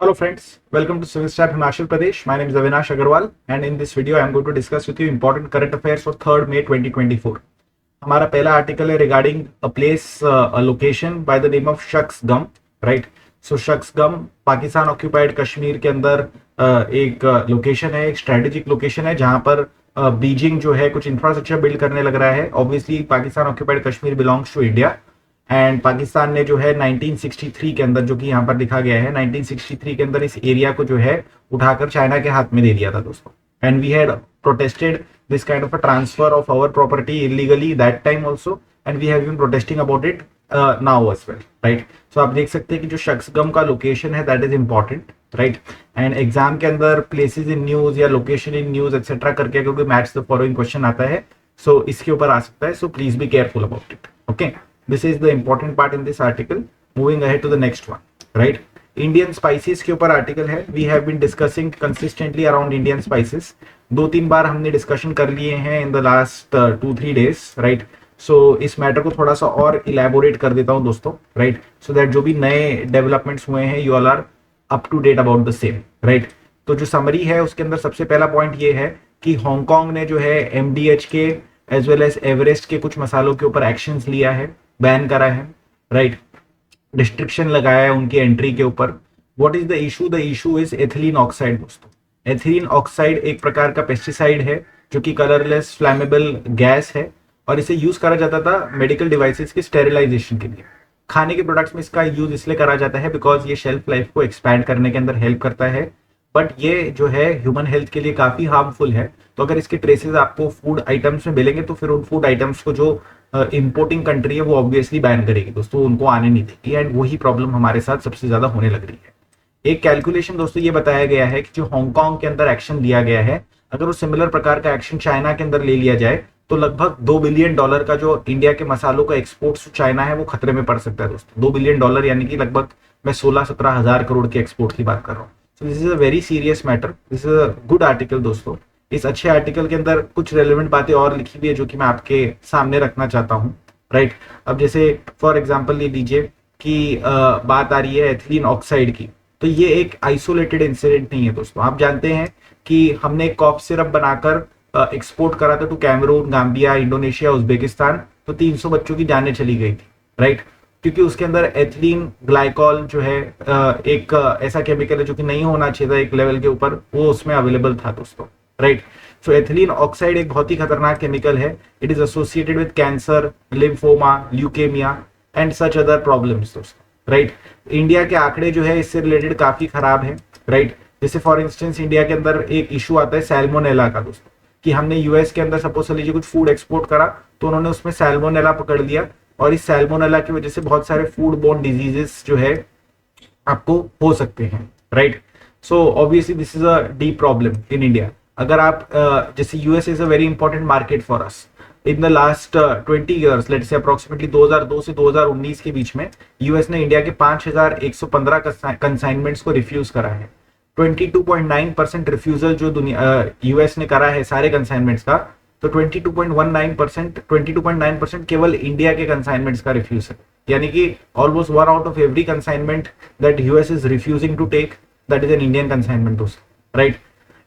Hello friends, welcome to Civil Staff Himachal Pradesh. My name is Avinash Agarwal and in this video I am going to discuss with you important current affairs for 3rd May 2024. हमारा पहला article है regarding a place a location by the name of शख्स गम, right. सो शख्स गम Pakistan occupied Kashmir के अंदर एक location है, एक स्ट्रेटेजिक लोकेशन है जहां पर बीजिंग जो है कुछ इंफ्रास्ट्रक्चर बिल्ड करने लग रहा है। Obviously Pakistan occupied Kashmir belongs to India and Pakistan ने जो है 1963 के अंदर, जो कि यहाँ पर लिखा गया है, 1963 के अंदर इस एरिया को जो है उठाकर चाइना के हाथ में दे दिया था दोस्तों। And we had protested this kind of a transfer of our property illegally that time also and we have been protesting about it now as well, right? So आप देख सकते हैं कि जो शख्सगम का लोकेशन है that is important, right? and exam के अंदर places in news या location in news etc करके अगर कोई match the following question आता है so इसके ऊपर आ सकता है, so please be careful about it, okay? This is the important part in this article. Moving ahead to the next one, right? Indian spices के ऊपर आर्टिकल है। We have been discussing consistently around Indian spices. 2-3 बार हमने discussion कर लिए हैं in the last 2-3 days, right. So इस matter को थोड़ा सा और इलेबोरेट कर देता हूं दोस्तों, राइट, सो दैट जो भी नए डेवलपमेंट्स हुए हैं you all are up to date about the same, right. तो जो समरी है उसके अंदर सबसे पहला पॉइंट ये है कि हांगकांग ने जो है MDH के एज वेल एज एवरेस्ट के कुछ मसालों के ऊपर एक्शंस लिया है, बैन करा है, राइट, रिस्ट्रिक्शन लगाया है उनकी एंट्री के ऊपर। What is the issue? The issue is ethylene oxide दोस्तों। एथिलीन ऑक्साइड एक प्रकार का पेस्टिसाइड है जो कि कलरलेस फ्लैमेबल गैस है और इसे यूज करा जाता था मेडिकल डिवाइसेस के स्टेरिलाइजेशन के लिए। खाने के प्रोडक्ट्स में इसका यूज इसलिए करा जाता है बिकॉज ये शेल्फ लाइफ को एक्सपैंड करने के अंदर हेल्प करता है, बट ये जो है ह्यूमन हेल्थ के लिए काफी हार्मफुल है। तो अगर इसके ट्रेसेस आपको फूड आइटम्स में मिलेंगे तो फिर उन फूड आइटम्स को जो इंपोर्टिंग कंट्री है वो ऑब्वियसली बैन करेगी दोस्तों, उनको आने नहीं देगी। एंड वही प्रॉब्लम हमारे साथ सबसे ज्यादा होने लग रही है। एक कैलकुलेशन दोस्तों ये बताया गया है कि जो हांगकांग के अंदर एक्शन लिया गया है, अगर वो सिमिलर प्रकार का एक्शन चाइना के अंदर ले लिया जाए तो लगभग $2 बिलियन का जो इंडिया के मसालों का एक्सपोर्ट टू चाइना है वो खतरे में पड़ सकता है दोस्तों। $2 बिलियन यानी कि लगभग मैं 16-17 हजार करोड़ के एक्सपोर्ट की बात कर रहा हूँ। So this is a very serious matter, this is a good article दोस्तों। इस अच्छे आर्टिकल के अंदर कुछ रेलेवेंट बातें और लिखी हुई है जो कि मैं आपके सामने रखना चाहता हूँ, राइट। अब जैसे फॉर एग्जांपल ये लीजिए कि बात आ रही है एथिलीन ऑक्साइड की, तो ये एक आइसोलेटेड इंसिडेंट नहीं है दोस्तों। आप जानते हैं कि हमने एक कॉफ सिरप बनाकर एक्सपोर्ट करा था to Cameroon, Gambia, Indonesia, Uzbekistan, तो 300 बच्चों की जानें चली गई थी, राइट, क्योंकि उसके अंदर एथिलीन ग्लाइकॉल जो है एक ऐसा केमिकल है जो कि नहीं होना चाहिए था एक लेवल के ऊपर, वो उसमें अवेलेबल था दोस्तों, राइट। सो एथिलीन ऑक्साइड एक बहुत ही खतरनाक केमिकल है। It is associated with cancer, lymphoma, leukaemia and such other problems दोस्तों, राइट। इंडिया के आंकड़े जो है इससे रिलेटेड काफी खराब है, राइट। जैसे फॉर इंस्टेंस इंडिया के अंदर एक इशू आता है सैल्मोनेला का दोस्तों, कि हमने यूएस के अंदर सपोज लीजिए कुछ फूड एक्सपोर्ट करा तो उन्होंने उसमें सैल्मोनेला पकड़ लिया और इस सैल्मोनेला की वजह से बहुत सारे फूड बोर्न डिजीजेस जो है आपको हो सकते हैं, right. So obviously this is a deep problem in India. अगर आप जैसे US is a very important market for us in the last 20 years, let's say approximately 2002 से 2019 के बीच में यूएस ने इंडिया के 5115 कंसाइनमेंट्स को रिफ्यूज करा है। 22.9% रिफ्यूजल जो दुनिया यूएस ने करा है सारे कंसाइनमेंट्स का, तो 22.9% केवल इंडिया के कंसाइनमेंट्स का रिफ्यूज है, यानी कि almost 1 out of every consignment that US is refusing to take that is an Indian consignment दोस्तों, राइट।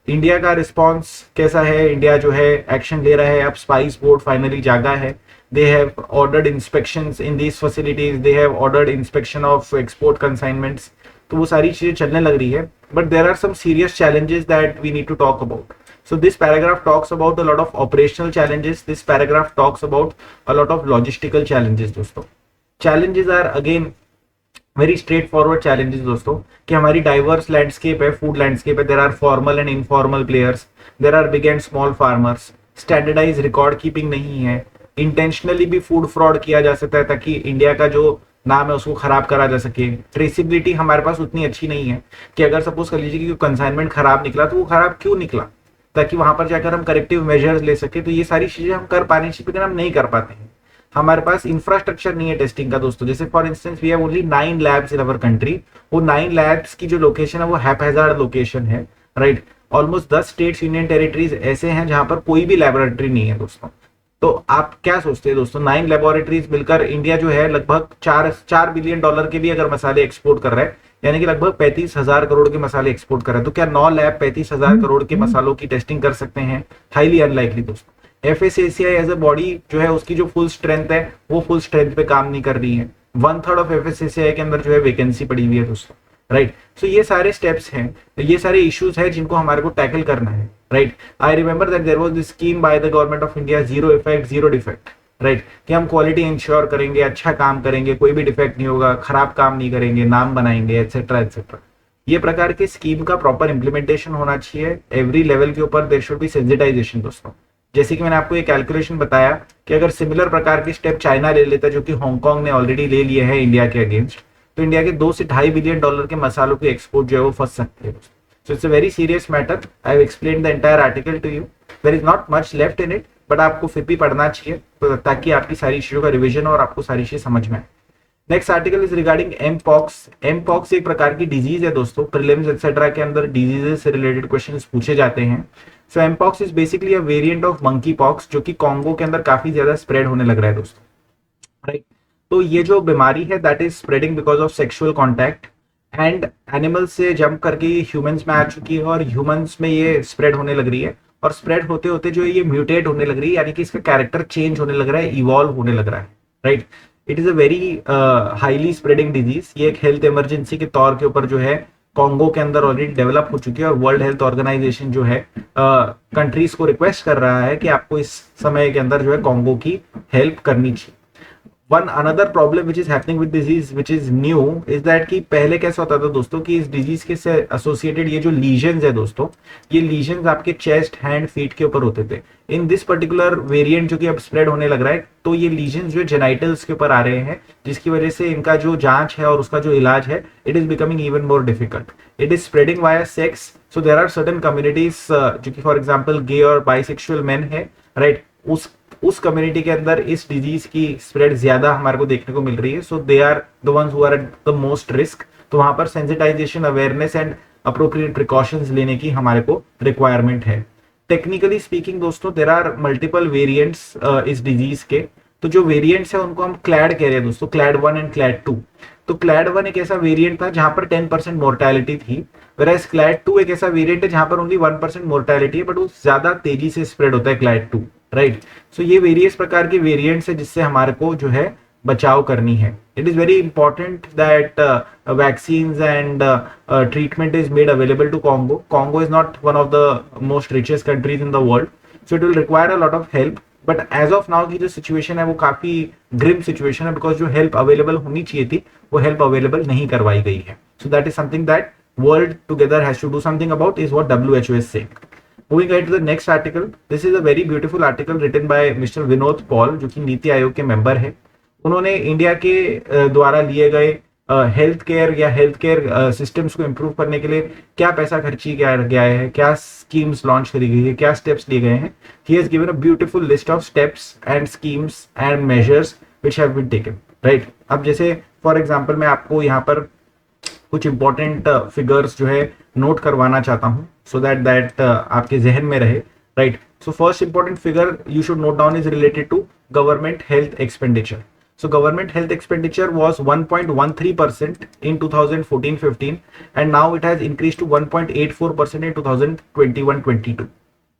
इंडिया का रिस्पॉन्स कैसा है? इंडिया जो है एक्शन ले रहा है। अब स्पाइस बोर्ड फाइनली जागा है। They have ordered inspections in these facilities, they have ordered inspection of export consignments, तो वो सारी चीजें चलने लग रही है। But there are some serious challenges that we need to talk about. So this paragraph talks about a lot of operational challenges. This paragraph talks about a lot of logistical challenges दोस्तों। Challenges are again very straightforward challenges दोस्तों, कि हमारी diverse landscape है, food landscape है। There are formal and informal players, there are big and small farmers, standardise record keeping नहीं है, intentionally भी food fraud किया जा सकता है ताकि इंडिया का जो नाम है उसको खराब करा जा सके। ट्रेसिबिलिटी हमारे पास उतनी अच्छी नहीं है कि अगर सपोज कर लीजिए कि कंसाइनमेंट खराब निकला तो वो खराब क्यों निकला, ताकि वहां पर जाकर हम करेक्टिव मेजर्स ले सके। तो ये सारी चीजें हम कर पाने चाहिए लेकिन हम नहीं कर पाते हैं। हमारे पास इंफ्रास्ट्रक्चर नहीं है टेस्टिंग का दोस्तों। जैसे for instance we have only 9 labs in our country. वो 9 लैब्स की जो लोकेशन है वो हैपहैजार्ड लोकेशन है, right. Almost 10 states union territories ऐसे हैं जहां पर कोई भी लैबोरेटरी नहीं है दोस्तों। तो आप क्या सोचते हैं दोस्तों, 9 लेबोरेटरीज मिलकर इंडिया जो है लगभग $4 बिलियन के भी अगर मसाले एक्सपोर्ट कर रहा है, यानी कि लगभग 35,000 करोड़ के मसाले एक्सपोर्ट कर रहा है। तो क्या 9 लैब 35,000 करोड़ के मसालों की टेस्टिंग कर सकते हैं? हाईली अनलाइकली दोस्तों। एफएसएसीआई एज अ बॉडी जो है उसकी जो फुल स्ट्रेंथ है वो फुल स्ट्रेंथ पे काम नहीं कर रही है। 1/3 ऑफ एफएसएसीआई के अंदर जो है वैकेंसी पड़ी हुई है दोस्तों, राइट। सो ये सारे स्टेप्स हैं, ये सारे इश्यूज हैं जिनको हमारे को टैकल करना है, right. I remember that there was this scheme by the government of India, zero effect zero defect, right, कि हम क्वालिटी इंश्योर करेंगे, अच्छा काम करेंगे, कोई भी डिफेक्ट नहीं होगा, खराब काम नहीं करेंगे, नाम बनाएंगे, एटसेट्रा एटसेट्रा। ये प्रकार के स्कीम का प्रॉपर इंप्लीमेंटेशन होना चाहिए एवरी लेवल के ऊपर। देयर शुड बी सेंसिटाइजेशन दोस्तों। जैसे कि मैंने आपको ये कैलकुलेशन बताया कि अगर सिमिलर प्रकार के स्टेप चाइना ले लेता, जो कि हांगकांग ने ऑलरेडी ले लिए हैं इंडिया के अगेंस्ट, तो इंडिया के 2 से 2.5 बिलियन डॉलर के मसालों के एक्सपोर्ट जो है वो फंस सकते हैं। So it's a very serious matter. I have explained the entire article to you. There is not much left in it, but आपको फिर भी पढ़ना चाहिए तो ताकि आपकी सारी चीजों का रिविजन और आपको सारी चीज समझ में आए। Next article is regarding mpox. Mpox एक प्रकार की डिजीज है दोस्तों। प्रीलिम्स एक्सेट्रा के अंदर डिजीजेस से रिलेटेड क्वेश्चंस पूछे जाते हैं। So mpox is basically a variant of monkey pox, जो कि कॉन्गो के अंदर काफी ज्यादा स्प्रेड होने लग रहा है दोस्तों, राइट। तो ये जो बीमारी है that is spreading because of sexual contact and animals से जंप करके ह्यूमंस में आ चुकी है और ह्यूमंस में ये स्प्रेड होने लग रही है। और स्प्रेड होते होते जो ये म्यूटेट होने लग रही है, यानी कि इसका कैरेक्टर चेंज होने लग रहा है, इवॉल्व होने लग रहा है, right. It is a very highly spreading disease. ये एक हेल्थ इमरजेंसी के तौर के ऊपर जो है कॉन्गो के अंदर ऑलरेडी डेवलप हो चुकी है और वर्ल्ड हेल्थ ऑर्गेनाइजेशन जो है कंट्रीज को रिक्वेस्ट कर रहा है कि आपको इस समय के अंदर जो है कॉन्गो की हेल्प करनी चाहिए। One another problem which is happening with disease which is new is that कि पहले कैसा होता था दोस्तों कि इस डिजीज के से एसोसिएटेड ये जो लीजन्स है दोस्तों, ये लीजन्स आपके चेस्ट, हैंड, फीट के ऊपर होते थे। इन दिस पर्टिकुलर वेरिएंट जो कि अब स्प्रेड होने लग रहा है, तो ये लीजन्स जो जेनाइटल्स के ऊपर आ रहे हैं, जिसकी वजह से इनका जो जांच है और उसका जो इलाज है, it is becoming even more difficult. It is spreading via sex. So there are certain communities जो कि फॉर एग्जांपल गे और बाइसेक्सुअल मेन है, राइट, उस कम्युनिटी के अंदर इस डिजीज की स्प्रेड ज्यादा हमारे को देखने को मिल रही है। So they are the ones who are at the most risk. तो वहां पर sensitisation, awareness and appropriate precautions लेने की हमारे को रिक्वायरमेंट है। टेक्निकली स्पीकिंग दोस्तों, देर आर मल्टीपल वेरिएंट्स इस डिजीज के। तो जो वेरिएंट्स है उनको हम क्लैड कह रहे हैं दोस्तों, क्लैड 1 एंड क्लैड 2। तो क्लैड 1 एक ऐसा वेरिएंट था जहां पर 10% मोर्टेलिटी थी, whereas क्लैड 2 एक ऐसा वेरिएंट है जहां पर ओनली 1% मोर्टेलिटी है, बट वो ज्यादा तेजी से स्प्रेड होता है क्लैड 2, राइट। सो ये वेरियस प्रकार के वेरिएंट्स है जिससे हमारे को जो है बचाव करनी है। It is very important that vaccines and treatment is made available to Congo. Congo is not one of the most richest countries in the world, so it will require a lot of help. But as of now की जो situation है वो काफी grim situation है, because जो help available होनी चाहिए थी वो हेल्प अवेलेबल नहीं करवाई गई है। So that is something that world together has to do something about, is what WHO is saying. Moving ahead to the next article, this is a very beautiful article written by Mr. Vinod Paul, जो कि नीति आयोग के member है। उन्होंने India के द्वारा लिए गए health care या हेल्थ केयर सिस्टम्स को इम्प्रूव करने के लिए क्या पैसा खर्ची गया है, क्या स्कीम्स लॉन्च करी गई है, क्या स्टेप्स लिए गए हैं। He has given a beautiful list of steps and schemes and measures which have been taken, right. अब जैसे फॉर एग्जांपल मैं आपको यहाँ पर कुछ इंपॉर्टेंट फिगर्स जो है नोट करवाना चाहता हूं, सो दैट आपके जहन में रहे, right. So first important figure you should note down is related to government health expenditure. So government health expenditure was 1.13% in 2014-15 and now it has increased to 1.84% in 2021-22.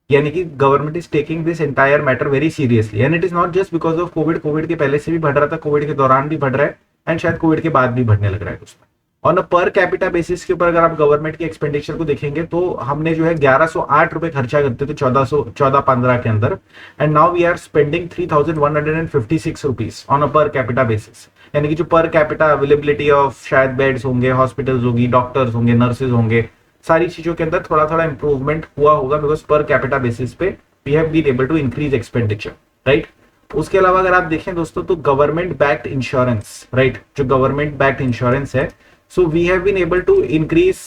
यानी कि government is taking this entire matter very seriously and it is not just because of Covid. Covid के पहले से भी बढ़ रहा था, Covid के दौरान भी बढ़ रहा है एंड शायद कोविड के बाद भी बढ़ने लग रहा है उसमें। On a per capita basis के ऊपर अगर आप गवर्नमेंट के एक्सपेंडिचर को देखेंगे तो हमने जो है 1108 रुपए खर्चा करते थे 1415 के अंदर, and now we are spending 3156 rupees on a per capita basis. यानी कि जो पर कैपिटा अवेलेबिलिटी ऑफ शायद बेड्स होंगे, हॉस्पिटल्स होगी, डॉक्टर्स होंगे, नर्सेज होंगे, सारी चीजों के अंदर थोड़ा थोड़ा इंप्रूवमेंट हुआ होगा बिकॉज पर कैपिटा बेसिस पे we have been able to increase expenditure, right. उसके अलावा अगर आप देखें दोस्तों तो गवर्नमेंट बैक्ड इंश्योरेंस, राइट, जो गवर्नमेंट बैक्ड इंश्योरेंस है, so we have been able to increase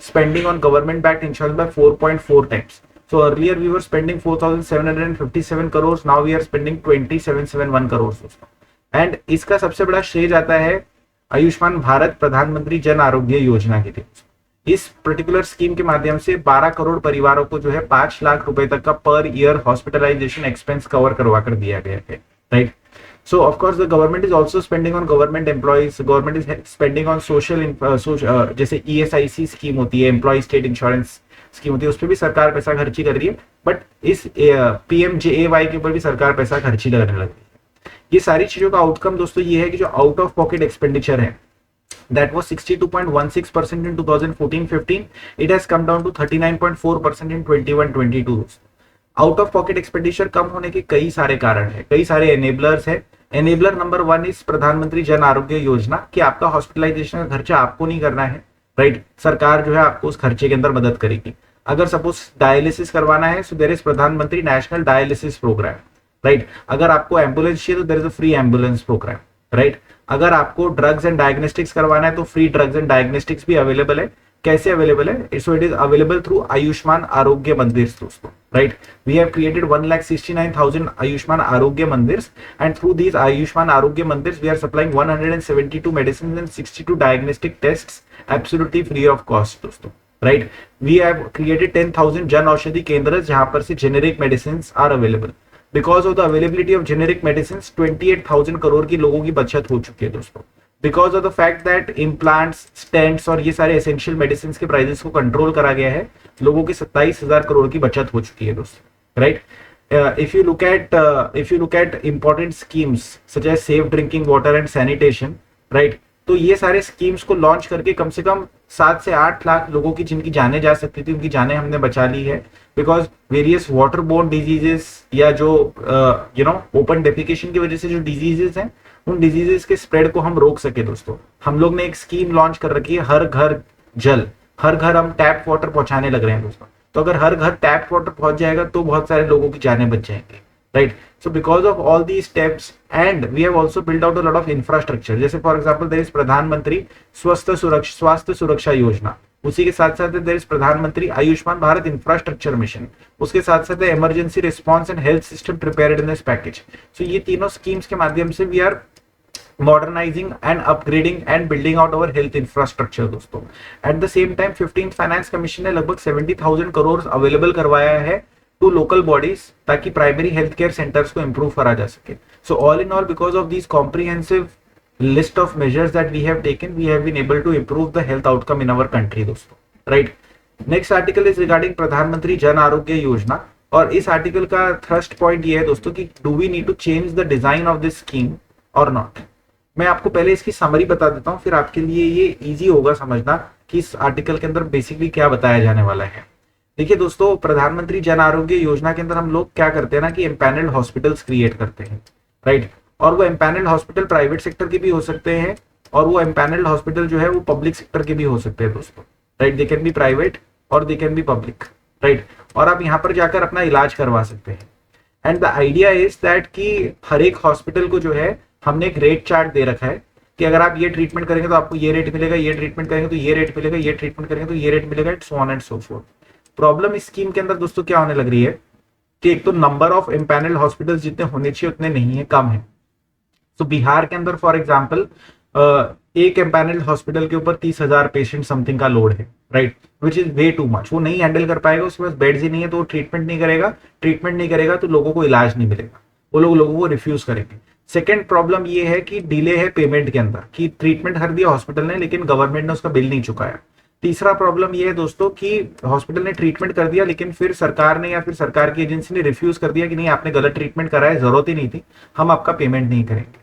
spending on government backed insurance by 4.4 times. So earlier we were spending 4,757 crores, now we are spending 2,771 crores. And इसका सबसे बड़ा श्रेय जाता है आयुष्मान भारत प्रधानमंत्री जन आरोग्य योजना के लिए। इस पर्टिकुलर स्कीम के माध्यम से 12 करोड़ परिवारों को जो है 5 लाख रुपए तक का per year hospitalisation expense cover करवा कर दिया गया है, right. So of course the government is also spending on government employees, government is spending on जैसे ESIC स्कीम होती है, एम्प्लॉय स्टेट इंश्योरेंस स्कीम होती है, उस पर भी सरकार पैसा खर्ची कर रही है, बट इस PMJAY के ऊपर भी सरकार पैसा खर्ची करने लग रही है। ये सारी चीजों का आउटकम दोस्तों ये है कि जो आउट ऑफ पॉकेट एक्सपेंडिचर है that was 62.16% in 2014-15, it has come down to 39.4% in 21-22। Out of pocket expenditure कम होने के कई सारे कारण है, कई सारे एनेबलर्स है। एनेबलर नंबर 1 इज प्रधानमंत्री जन आरोग्य योजना, कि आपका हॉस्पिटलाइजेशन का खर्चा आपको नहीं करना है, राइट, सरकार जो है आपको उस खर्चे के अंदर मदद करेगी। अगर सपोज डायलिसिस करवाना है सो देयर इज प्रधानमंत्री नेशनल डायलिसिस प्रोग्राम, राइट। अगर आपको एम्बुलेंस चाहिए तो there is a free ambulance program, right. अगर आपको ड्रग्स एंड डायग्नोस्टिक्स करवाना है तो फ्री ड्रग्स एंड डायग्नोस्टिक्स भी अवेलेबल है। कैसे अवेलेबल है? So it is available through Ayushman Arogya Mandir दोस्तों, right. We have created 1,69,000 Ayushman Arogya Mandir, and through these Ayushman Arogya Mandir we are supplying 172 medicine and 62 diagnostic test absolutely free of cost दोस्तों, right. We have created 10,000 Jan Aushadhi Kendra जहां पर से generic medicine are available. Because of the availability of generic medicine 28,000 crore की लोगों की बचत हो चुकी है दोस्तों। Because of the fact that implants, stents और ये सारे एसेंशियल मेडिसिन के प्राइसेस को कंट्रोल करा गया है, लोगों की 27,000 करोड़ की बचत हो चुकी है दोस्तों, right. If you look at important schemes such as safe drinking water and sanitation, right, तो ये सारे स्कीम्स को लॉन्च करके कम से कम 7 से 8 लाख लोगों की जिनकी जानें जा सकती थी उनकी जानें हमने बचा ली है। Because various water borne diseases या जो ओपन डेफिकेशन की वजह से जो डिजीजेस हैं उन डिजीजेस के स्प्रेड को हम रोक सके दोस्तों। हम लोग ने एक स्कीम लॉन्च कर रखी है, हर घर जल, हर घर हम टैप वाटर पहुंचाने लग रहे हैं दोस्तों। तो अगर हर घर टैप वाटर पहुंच जाएगा तो बहुत सारे लोगों की जानें बच जाएंगी, right. So because of all the steps and we have also build out a lot of infrastructure, जैसे फॉर एग्जांपल देयर इज प्रधानमंत्री स्वास्थ्य सुरक्षा योजना, उसी के साथ साथ देयर इज प्रधानमंत्री आयुष्मान भारत इंफ्रास्ट्रक्चर मिशन, उसके साथ साथ emergency response and health system preparedness package. So ये तीनों स्कीम्स के माध्यम से we are modernizing and upgrading and building out our health infrastructure दोस्तों। At the same time 15th finance commission ने लगभग 70,000 करोड़ अवेलेबल करवाया है टू लोकल बॉडीज ताकि प्राइमरी हेल्थ केयर सेंटर्स को इंप्रूव करा जा सके। So all in all because of this comprehensive list of measures that we have taken, we have been able to improve the health outcome in our country दोस्तों, right। next article is regarding प्रधानमंत्री जन आरोग्य योजना, और इस article का thrust point ये है दोस्तों कि do we need to change the design of this scheme और नॉट। मैं आपको पहले इसकी समरी बता देता हूं, फिर आपके लिए ये इजी होगा समझना कि इस आर्टिकल के अंदर बेसिकली क्या बताया जाने वाला है। देखिए दोस्तों, प्रधानमंत्री जन आरोग्य योजना के अंदर हम लोग क्या करते हैं ना कि एम्पैनल्ड हॉस्पिटल्स क्रिएट करते हैं, राइट। और वो एम्पैनल्ड हॉस्पिटल प्राइवेट सेक्टर के भी हो सकते हैं और वो एम्पैनल्ड हॉस्पिटल जो है वो पब्लिक सेक्टर के भी हो सकते हैं दोस्तों, right. They can be private और they can be public, right. और आप यहाँ पर जाकर अपना इलाज करवा सकते हैं। And the idea is that कि हर एक हॉस्पिटल को जो है हमने एक रेट चार्ट दे रखा है कि अगर आप ये ट्रीटमेंट करेंगे तो आपको ये रेट मिलेगा, ये ट्रीटमेंट करेंगे तो ये रेट मिलेगा, ये ट्रीटमेंट करेंगे तो ये रेट मिलेगा, so on and so fourth. Problem इस स्कीम के अंदर दोस्तों क्या होने लग रही है कि एक तो नंबर ऑफ एम्पैनल्ड हॉस्पिटल्स जितने होने चाहिए उतने नहीं है, कम है। तो बिहार के अंदर फॉर एग्जाम्पल एक एम्पैनल्ड हॉस्पिटल के ऊपर 30,000 पेशेंट समथिंग का लोड है, right, which is way too much. वो नहीं हैंडल कर पाएगा, उसके पास बेड्स ही नहीं है तो वो ट्रीटमेंट नहीं करेगा तो लोगों को इलाज नहीं मिलेगा, वो लोगों को रिफ्यूज करेंगे। सेकेंड प्रॉब्लम ये है कि डिले है पेमेंट के अंदर, कि ट्रीटमेंट कर दिया हॉस्पिटल ने लेकिन गवर्नमेंट ने उसका बिल नहीं चुकाया। तीसरा प्रॉब्लम ये है दोस्तों कि हॉस्पिटल ने ट्रीटमेंट कर दिया लेकिन फिर सरकार ने या फिर सरकार की एजेंसी ने रिफ्यूज कर दिया कि नहीं आपने गलत ट्रीटमेंट कराया, जरूरत ही नहीं थी, हम आपका पेमेंट नहीं करेंगे।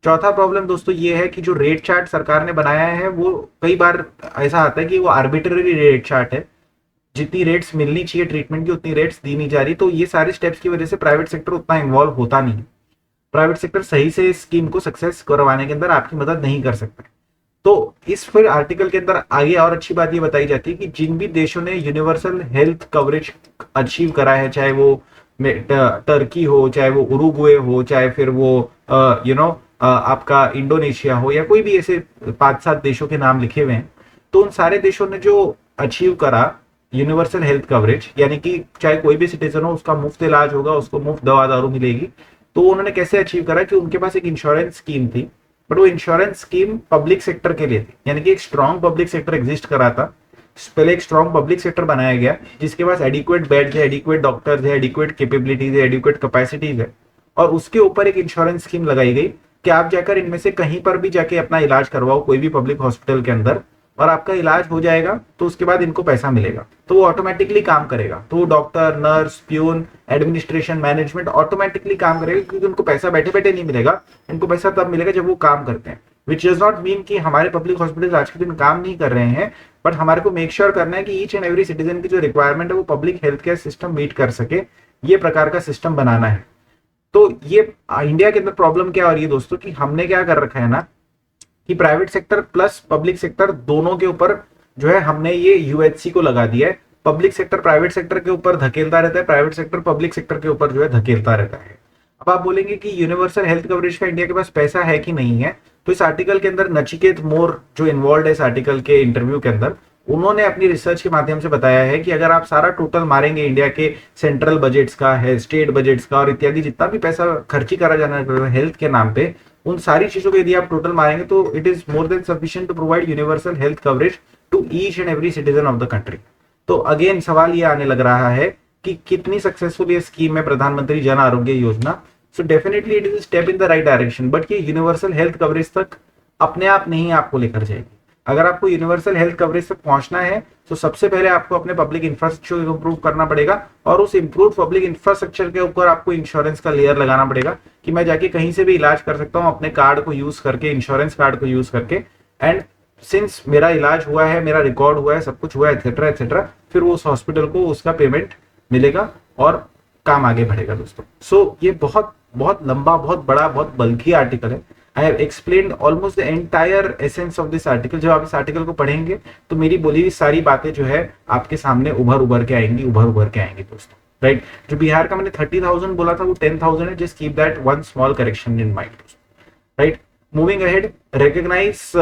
चौथा प्रॉब्लम दोस्तों ये है कि जो रेट चार्ट सरकार ने बनाया है वो कई बार ऐसा आता है कि वो आर्बिट्ररी रेट चार्ट है, जितनी रेट्स मिलनी चाहिए ट्रीटमेंट की उतनी रेट्स दी नहीं जा रही। तो ये सारे स्टेप्स की वजह से प्राइवेट सेक्टर उतना इन्वॉल्व होता नहीं, प्राइवेट सेक्टर सही से इस स्कीम को सक्सेस करवाने के अंदर आपकी मदद नहीं कर सकता। तो इस फिर आर्टिकल के अंदर आगे और अच्छी बात ये बताई जाती है कि जिन भी देशों ने यूनिवर्सल हेल्थ कवरेज अचीव करा है, चाहे वो टर्की हो, चाहे वो उरुग्वे हो, चाहे फिर वो आपका इंडोनेशिया हो, या कोई भी ऐसे 5-7 देशों के नाम लिखे हुए हैं, तो उन सारे देशों ने जो अचीव करा यूनिवर्सल हेल्थ कवरेज, यानी कि चाहे कोई भी सिटीजन हो उसका मुफ्त इलाज होगा, उसको मुफ्त दवा दारू मिलेगी, तो उन्होंने कैसे अचीव करा कि उनके पास एक इंश्योरेंस स्कीम थी, बट वो इंश्योरेंस स्कीम पब्लिक सेक्टर के लिए थी, यानी कि एक स्ट्रॉन्ग पब्लिक सेक्टर एग्जिस्ट करा था। पहले एक स्ट्रॉन्ग पब्लिक सेक्टर बनाया गया जिसके पास एडिक्वेट बेड्स है, एडिक्वेट डॉक्टर्स है, एडिक्वेट कैपेबिलिटीज है, एडिक्वेट कैपेसिटीज है, और उसके ऊपर एक इंश्योरेंस स्कीम लगाई गई कि आप जाकर इनमें से कहीं पर भी जाके अपना इलाज करवाओ कोई भी पब्लिक हॉस्पिटल के अंदर, और आपका इलाज हो जाएगा तो उसके बाद इनको पैसा मिलेगा, तो वो ऑटोमेटिकली काम करेगा। तो doctor, nurse, peon, administration, management automatically काम करेगा, क्योंकि उनको पैसा बैठे बैठे नहीं मिलेगा, उनको पैसा तब मिलेगा जब वो काम करते हैं। विच डज नॉट मीन कि हमारे पब्लिक हॉस्पिटल आज के दिन काम नहीं कर रहे हैं, बट हमारे को मेक श्योर करना है कि ईच एंड एवरी सिटीजन की जो रिक्वायरमेंट है वो public health care system meet कर सके, ये प्रकार का सिस्टम बनाना है। तो ये इंडिया के अंदर प्रॉब्लम क्या हो रही है दोस्तों, कि हमने क्या कर रखा है ना, कि private sector plus public sector दोनों के ऊपर जो है हमने ये यूएचसी को लगा दिया है। पब्लिक सेक्टर प्राइवेट सेक्टर के ऊपर धकेलता रहता है, प्राइवेट सेक्टर पब्लिक सेक्टर के ऊपर जो है धकेलता रहता है। अब आप बोलेंगे कि यूनिवर्सल हेल्थ कवरेज का इंडिया के पास पैसा है कि नहीं है, तो इस आर्टिकल के अंदर नचिकेत मोर जो इन्वॉल्व है इस आर्टिकल के इंटरव्यू के अंदर, उन्होंने अपनी रिसर्च के माध्यम से बताया है कि अगर आप सारा टोटल मारेंगे इंडिया के सेंट्रल बजट्स का है, स्टेट बजट्स का और इत्यादि जितना भी पैसा खर्ची करा जाना है हेल्थ के नाम पे, उन सारी चीजों को यदि आप टोटल मारेंगे तो it is more than sufficient to provide universal health coverage to each and every citizen of the country. तो अगेन सवाल ये आने लग रहा है कि कितनी सक्सेसफुल ये स्कीम है प्रधानमंत्री Jan Arogya Yojana. So definitely it is step in the right direction, but ये यूनिवर्सल हेल्थ कवरेज तक अपने आप नहीं आपको लेकर जाएगी। अगर आपको यूनिवर्सल हेल्थ कवरेज तक पहुंचना है तो सबसे पहले आपको अपने पब्लिक इंफ्रास्ट्रक्चर को इंप्रूव करना पड़ेगा, और उस इंप्रूव पब्लिक इंफ्रास्ट्रक्चर के ऊपर आपको इंश्योरेंस का लेयर लगाना पड़ेगा कि मैं जाके कहीं से भी इलाज कर सकता हूं अपने कार्ड को यूज करके, इंश्योरेंस कार्ड को यूज करके, एंड सिंस मेरा इलाज हुआ है, मेरा रिकॉर्ड हुआ है, सब कुछ हुआ है, एक्सेट्रा एक्सेट्रा, फिर वो उस हॉस्पिटल को उसका पेमेंट मिलेगा और काम आगे बढ़ेगा दोस्तों। सो ये बहुत बहुत लंबा, बहुत बड़ा, बहुत बल्कि आर्टिकल है। आई have explained almost the entire essence of this article. जब आप इस आर्टिकल को पढ़ेंगे तो मेरी बोली हुई सारी बातें जो है आपके सामने उभर के आएंगी दोस्तों, राइट। जो बिहार का मैंने 30,000 बोला था वो 10,000 है, just keep that one small correction in mind, right. Moving ahead, recognise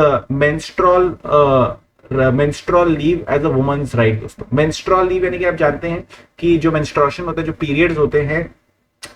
menstrual leave as a women's right दोस्तों। मेंस्ट्रुअल लीव यानी कि आप जानते हैं कि जो मेंस्ट्रुएशन होता है, जो पीरियड्स होते हैं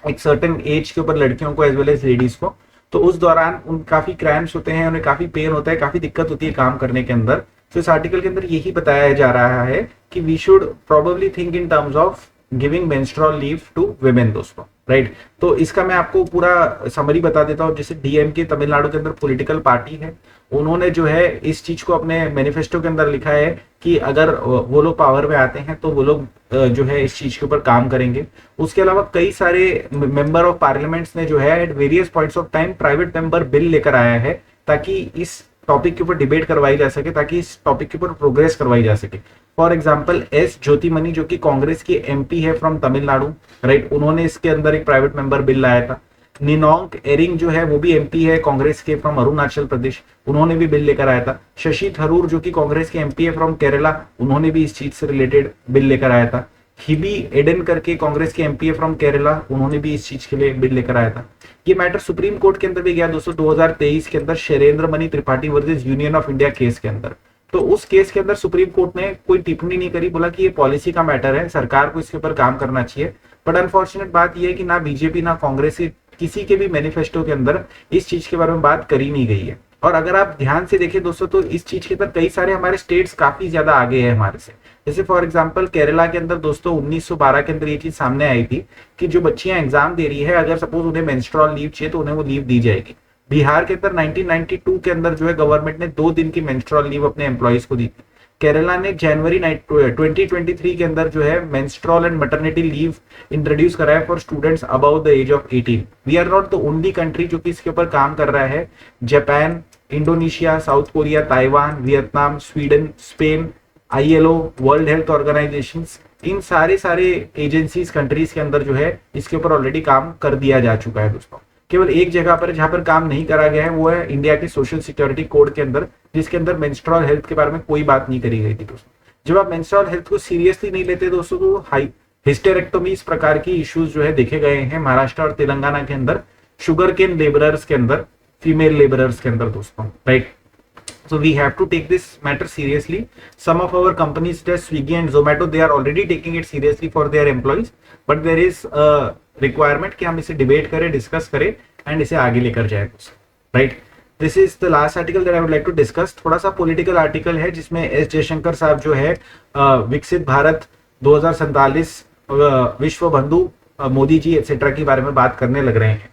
एक सर्टेन एज के ऊपर लड़कियों को एज वेल एज लेडीज को, तो उस दौरान उन काफी क्रैम्प्स होते हैं, उन्हें काफी पेन होता है, काफी दिक्कत होती है काम करने के अंदर। तो इस आर्टिकल के अंदर यही बताया जा रहा है कि we should probably think in terms of giving menstrual leave to women दोस्तों, राइट। तो इसका मैं आपको पूरा समरी बता देता हूँ। जैसे डीएमके तमिलनाडु के अंदर पॉलिटिकल पार्टी है, उन्होंने जो है इस चीज को अपने मैनिफेस्टो के अंदर लिखा है कि अगर वो लोग पावर में आते हैं तो वो लोग जो है इस चीज के ऊपर काम करेंगे। उसके अलावा कई सारे मेंबर ऑफ पार्लियामेंट्स ने जो है at various points of time private member bill लेकर आया है ताकि इस टॉपिक के ऊपर डिबेट करवाई जा सके, ताकि इस टॉपिक के ऊपर प्रोग्रेस करवाई जा सके। फॉर एग्जाम्पल एस ज्योतिमणि जो कि कांग्रेस की एमपी है फ्रॉम तमिलनाडु, राइट, उन्होंने इसके अंदर एक प्राइवेट मेंबर बिल लाया था। निनोंग एरिंग जो है वो भी एमपी है कांग्रेस के फ्रॉम अरुणाचल प्रदेश, उन्होंने भी बिल लेकर आया था। शशि थरूर जो कि कांग्रेस के एमपी है फ्रॉम केरला, उन्होंने भी इस चीज से रिलेटेड बिल लेकर आया था। हिबी एडन करके कांग्रेस के एमपी है फ्रॉम केरला, उन्होंने भी इस चीज के लिए बिल लेकर आया था। ये मैटर सुप्रीम कोर्ट के अंदर भी गया दोस्तों 2023 के अंदर Shailendra Mani Tripathi versus Union of India case के अंदर। तो उस केस के अंदर सुप्रीम कोर्ट ने कोई टिप्पणी नहीं करी, बोला कि ये पॉलिसी का मैटर है, सरकार को इसके ऊपर काम करना चाहिए। बट अनफॉर्चुनेट बात यह है कि ना बीजेपी ना कांग्रेस किसी के भी मैनिफेस्टो के अंदर इस चीज के बारे में बात करी नहीं गई है। और अगर आप ध्यान से देखें दोस्तों तो इस चीज के अंदर कई सारे हमारे स्टेट्स काफी ज्यादा आगे हैं हमारे से। जैसे फॉर एग्जांपल केरला के अंदर दोस्तों 1912 के अंदर ये चीज सामने आई थी कि जो बच्चियां एग्जाम दे रही है अगर सपोज उन्हें मेंस्ट्रुअल लीव चाहिए तो उन्हें वो लीव दी जाएगी। बिहार के अंदर 1992 के अंदर जो है गवर्नमेंट ने 2 दिन की मेंस्ट्रुअल लीव अपने एम्प्लॉइज को दी थी। केरला ने जनवरी 2023 के अंदर जो है menstrual and maternity leave introduce करा है for students above the age of 18। We are not the only country जो कि इसके ऊपर काम कर रहा है। Japan, Indonesia, South Korea, Taiwan, Vietnam, Sweden, Spain, ILO, world health organisation, इन सारे एजेंसीज कंट्रीज के अंदर जो है इसके ऊपर ऑलरेडी काम कर दिया जा चुका है दोस्तों। केवल एक जगह पर जहां पर काम नहीं करा गया है वो है इंडिया के सोशल सिक्योरिटी कोड के अंदर, जिसके अंदर मेंस्ट्रुअल हेल्थ के बारे में कोई बात नहीं करी गई थी दोस्तों। जब आप मेंस्ट्रुअल हेल्थ को सीरियसली नहीं लेते दोस्तों तो हिस्टेरेक्टोमी इस प्रकार की इश्यूज जो है देखे गए हैं महाराष्ट्र और तेलंगाना के अंदर, शुगर केन लेबरर्स के अंदर, फीमेल लेबरर्स के अंदर दोस्तों, right. So we have to take this matter seriously. Some of our companies such as Swiggy and Zomato, they are already taking it seriously for their employees. But there is a requirement कि हम इसे debate करें, discuss करें and इसे आगे लेकर जाएं, right? This is the last article that I would like to discuss. थोड़ा सा political article है जिसमें एस जयशंकर साहब जो है विकसित भारत 2047 विश्व बंधु मोदी जी एक्सेट्रा के बारे में बात करने लग रहे हैं।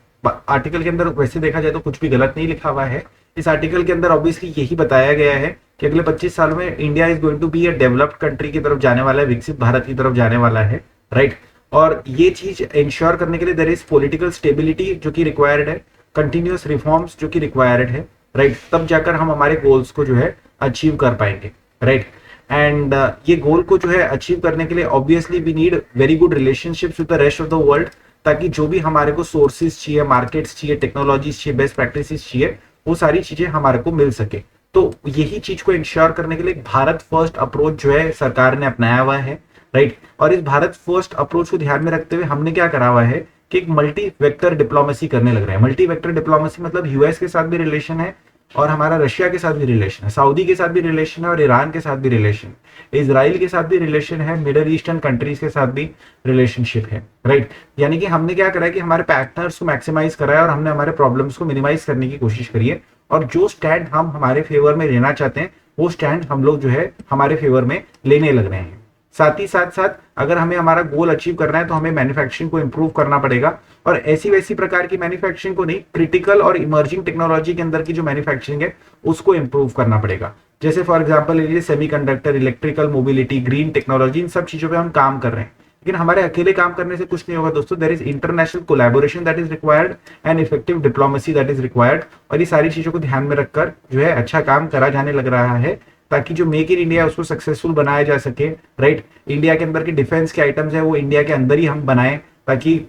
आर्टिकल के अंदर वैसे देखा जाए तो कुछ भी गलत नहीं लिखा हुआ है। इस आर्टिकल के अंदर ऑब्वियसली यही बताया गया है कि अगले 25 सालों में India is going to be a developed country की तरफ जाने वाला है, विकसित भारत की तरफ जाने वाला है, राइट। और ये चीज इंश्योर करने के लिए देयर इज पॉलिटिकल स्टेबिलिटी जो कि रिक्वायर्ड है, कंटिन्यूअस रिफॉर्म्स जो कि रिक्वायर्ड है, राइट। तब जाकर हम हमारे गोल्स को जो है अचीव कर पाएंगे, राइट। एंड ये गोल को जो है अचीव करने के लिए obviously we need very good relationships with the rest of the world, ताकि जो भी हमारे को सोर्सेज चाहिए, मार्केट्स चाहिए, टेक्नोलॉजीज चाहिए, बेस्ट प्रैक्टिसेस चाहिए, वो सारी चीजें हमारे को मिल सके। तो यही चीज को इंश्योर करने के लिए भारत फर्स्ट अप्रोच जो है सरकार ने अपनाया हुआ है, राइट। और इस भारत फर्स्ट अप्रोच को ध्यान में रखते हुए हमने क्या करा हुआ है कि एक मल्टी वेक्टर डिप्लोमेसी करने लग रहे हैं। मल्टी वेक्टर डिप्लोमेसी मतलब यूएस के साथ भी रिलेशन है, और हमारा रशिया के साथ भी रिलेशन है, सऊदी के साथ भी रिलेशन है, और ईरान के साथ भी रिलेशन है, इजराइल के साथ भी रिलेशन है, मिडल ईस्टर्न कंट्रीज के साथ भी रिलेशनशिप है, राइट। यानी कि हमने क्या करा है कि हमारे पार्टनर्स को मैक्सिमाइज करा है और हमने हमारे प्रॉब्लम्स को मिनिमाइज करने की कोशिश करी है, और जो स्टैंड हम हमारे फेवर में लेना चाहते हैं वो स्टैंड हम लोग जो है हमारे फेवर में लेने लग रहे हैं। साथ ही साथ साथ अगर हमें हमारा गोल अचीव करना है तो हमें मैन्युफैक्चरिंग को इंप्रूव करना पड़ेगा, और ऐसी वैसी प्रकार की मैन्युफैक्चरिंग को नहीं, क्रिटिकल और इमर्जिंग टेक्नोलॉजी के अंदर की जो मैन्युफैक्चरिंग है उसको इंप्रूव करना पड़ेगा। जैसे फॉर एग्जांपल लीजिए semiconductor, electrical mobility, green technology, इन सब चीजों पे हम काम कर रहे हैं। लेकिन हमारे अकेले काम करने से कुछ नहीं होगा दोस्तों। There is international collaboration that is required and effective diplomacy that is required, और ये सारी चीजों को ध्यान में रखकर जो है अच्छा काम करा जाने लग रहा है, ताकि जो मेक इन इंडिया उसको सक्सेसफुल बनाया जा सके, राइट। इंडिया के अंदर की डिफेंस के आइटम्स है वो इंडिया के अंदर ही हम बनाएं, ताकि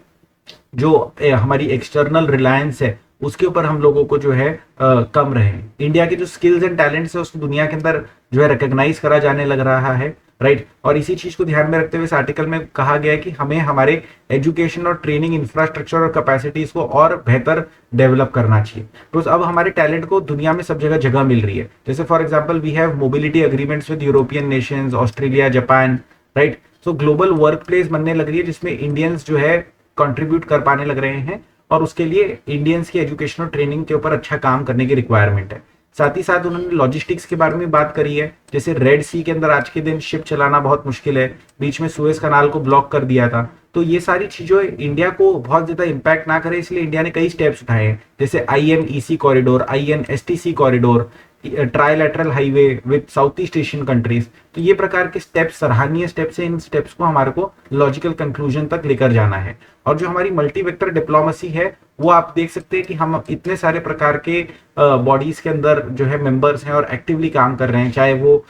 जो हमारी एक्सटर्नल रिलायंस है उसके ऊपर हम लोगों को जो है कम रहे। इंडिया के जो स्किल्स एंड टैलेंट्स है उसको दुनिया के अंदर जो है रिकॉग्नाइज करा जाने लग रहा है, राइट। और इसी चीज को ध्यान में रखते हुए इस आर्टिकल में कहा गया है कि हमें हमारे एजुकेशन और ट्रेनिंग इंफ्रास्ट्रक्चर और कैपेसिटीज को और बेहतर डेवलप करना चाहिए। तो अब हमारे टैलेंट को दुनिया में सब जगह जगह मिल रही है। जैसे for example we have mobility agreements with European nations, Australia, Japan, right. So global workplace बनने लग रही है जिसमें इंडियंस जो है कंट्रीब्यूट कर पाने लग रहे हैं, और उसके लिए इंडियंस की एजुकेशन और ट्रेनिंग के ऊपर अच्छा काम करने की रिक्वायरमेंट है। साथ ही साथ उन्होंने लॉजिस्टिक्स के बारे में बात करी है। जैसे रेड सी के अंदर आज के दिन शिप चलाना बहुत मुश्किल है, बीच में सुएज कनाल को ब्लॉक कर दिया था। तो ये सारी चीजों इंडिया को बहुत ज्यादा इंपैक्ट ना करे, इसलिए इंडिया ने कई स्टेप्स उठाए हैं, जैसे INEC corridor, INSTC corridor, trilateral highway with south east Asian countries. तो ये प्रकार के स्टेप्स सराहनीय स्टेप्स है। इन स्टेप्स को हमारे को लॉजिकल कंक्लूजन तक लेकर जाना है। और जो हमारी मल्टी वेक्टर डिप्लोमेसी है वो आप देख सकते हैं कि हम इतने सारे प्रकार के बॉडीज के अंदर जो है मेंबर्स हैं और एक्टिवली काम कर रहे हैं, चाहे वो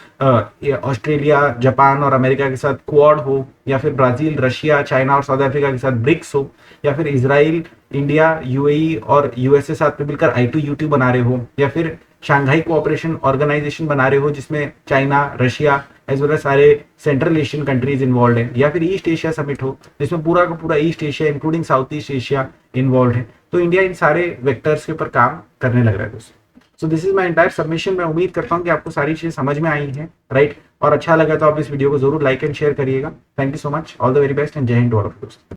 ऑस्ट्रेलिया, जापान और अमेरिका के साथ क्वाड हो, या फिर ब्राजील, रशिया, चाइना और साउथ अफ्रीका के साथ ब्रिक्स हो, या फिर इजराइल, इंडिया, UAE और USA साथ में मिलकर I2U2 बना रहे हो, या फिर शंघाई कोऑपरेशन ऑर्गेनाइजेशन बना रहे हो जिसमें China, Russia as well as सारे सेंट्रल एशियन कंट्रीज इन्वॉल्व है, या फिर ईस्ट एशिया समिट हो जिसमें पूरा का पूरा east Asia including south east Asia involve है। तो इंडिया इन सारे वेक्टर्स के ऊपर काम करने लग रहा है दोस्तों। So this is my entire submission. मैं उम्मीद करता हूँ कि आपको सारी चीजें समझ में आई हैं, राइट। और अच्छा लगा तो आप इस वीडियो को जरूर लाइक एंड शेयर करिएगा। Thank you so much, all the very best and Jai Hind to all of you.